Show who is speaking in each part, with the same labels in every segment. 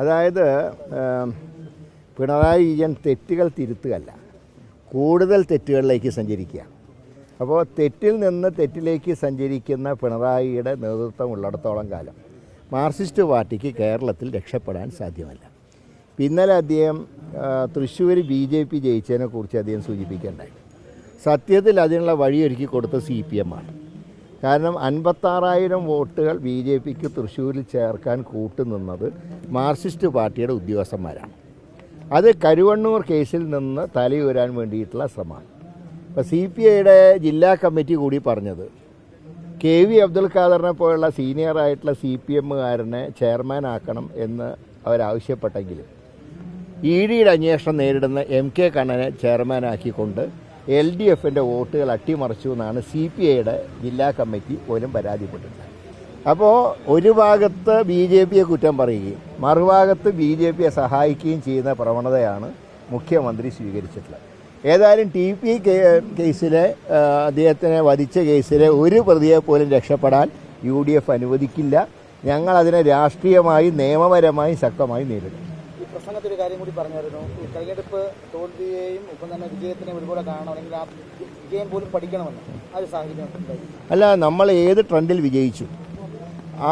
Speaker 1: അതായത് പിണറായി വിജയൻ തെറ്റുകൾ തിരുത്തുകയല്ല, കൂടുതൽ തെറ്റുകളിലേക്ക് സഞ്ചരിക്കുക. അപ്പോൾ തെറ്റിൽ നിന്ന് തെറ്റിലേക്ക് സഞ്ചരിക്കുന്ന പിണറായിയുടെ നേതൃത്വം ഉള്ളിടത്തോളം കാലം മാർക്സിസ്റ്റ് പാർട്ടിക്ക് കേരളത്തിൽ രക്ഷപ്പെടാൻ സാധ്യമല്ല. ഇന്നലെ അദ്ദേഹം തൃശ്ശൂർ BJP ജയിച്ചതിനെക്കുറിച്ച് അദ്ദേഹം സൂചിപ്പിക്കേണ്ടായി. സത്യത്തിൽ അതിനുള്ള വഴിയൊരുക്കി കൊടുത്ത CPM ആണ്. കാരണം 56,000 വോട്ടുകൾ BJPക്ക് തൃശ്ശൂരിൽ ചേർക്കാൻ കൂട്ടുനിന്നത് മാർക്സിസ്റ്റ് പാർട്ടിയുടെ ഉദ്യോഗസ്ഥന്മാരാണ്. അത് കരുവണ്ണൂർ കേസിൽ നിന്ന് തലയുയരാൻ വേണ്ടിയിട്ടുള്ള ശ്രമമാണ്. ഇപ്പോൾ CPIയുടെ ജില്ലാ കമ്മിറ്റി കൂടി പറഞ്ഞത് KV അബ്ദുൽ ഖാദറിനെ പോലുള്ള സീനിയറായിട്ടുള്ള CPMകാരനെ ചെയർമാനാക്കണം എന്ന് അവരാവശ്യപ്പെട്ടെങ്കിലും EDയുടെ അന്വേഷണം നേരിടുന്ന MK കണ്ണനെ ചെയർമാനാക്കിക്കൊണ്ട് LDFൻ്റെ വോട്ടുകൾ അട്ടിമറിച്ചു എന്നാണ് CPIയുടെ ജില്ലാ കമ്മിറ്റി പോലും പരാതിപ്പെട്ടിട്ടുള്ളത്. അപ്പോൾ ഒരു ഭാഗത്ത് BJPയെ കുറ്റം പറയുകയും മറുഭാഗത്ത് BJPയെ സഹായിക്കുകയും ചെയ്യുന്ന പ്രവണതയാണ് മുഖ്യമന്ത്രി സ്വീകരിച്ചിട്ടുള്ളത്. ഏതായാലും TP കേസിലെ അദ്ദേഹത്തിനെ വധിച്ച കേസിലെ ഒരു പ്രതിയെ പോലും രക്ഷപ്പെടാൻ UDF അനുവദിക്കില്ല. ഞങ്ങളതിനെ രാഷ്ട്രീയമായി നിയമപരമായി ശക്തമായി നേരിടും.
Speaker 2: പ്രസംഗത്തിൽ ഒരു കാര്യം കൂടി പറഞ്ഞായിരുന്നു, ഈ തെരഞ്ഞെടുപ്പ് തോൽവിയെയും ഒപ്പം തന്നെ വിജയത്തിനെയും ഒരുപോലെ കാണണമെങ്കിൽ ആ വിജയം പോലും പഠിക്കണമെന്ന് ആ ഒരു സാഹചര്യം
Speaker 1: അല്ല, നമ്മൾ ഏത് ട്രെൻഡിൽ വിജയിച്ചു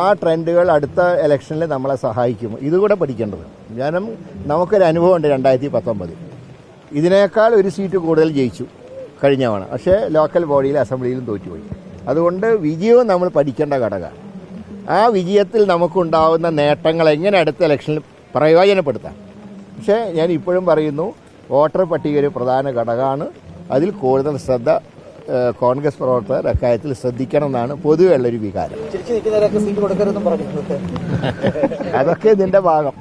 Speaker 1: ആ ട്രെൻഡുകൾ അടുത്ത ഇലക്ഷനിൽ നമ്മളെ സഹായിക്കും. ഇതുകൂടെ പഠിക്കേണ്ടത്. കാരണം നമുക്കൊരു അനുഭവമുണ്ട് 2019 ഇതിനേക്കാൾ ഒരു സീറ്റ് കൂടുതൽ ജയിച്ചു കഴിഞ്ഞ തവണ. പക്ഷേ ലോക്കൽ ബോഡിയിൽ അസംബ്ലിയിലും തോറ്റുപോയി. അതുകൊണ്ട് വിജയവും നമ്മൾ പഠിക്കേണ്ട ഘടകമാണ്. ആ വിജയത്തിൽ നമുക്കുണ്ടാവുന്ന നേട്ടങ്ങൾ എങ്ങനെ അടുത്ത ഇലക്ഷനിൽ പ്രയോജനപ്പെടുത്താം. പക്ഷേ ഞാൻ ഇപ്പോഴും പറയുന്നു, വോട്ടർ പട്ടിക ഒരു പ്രധാന ഘടകമാണ്. അതിൽ കൂടുതൽ ശ്രദ്ധ കോൺഗ്രസ് പ്രവർത്തകർ അക്കാര്യത്തിൽ ശ്രദ്ധിക്കണം എന്നാണ് പൊതുവെയുള്ളൊരു വികാരം.
Speaker 2: അതൊക്കെ ഇതിൻ്റെ ഭാഗം.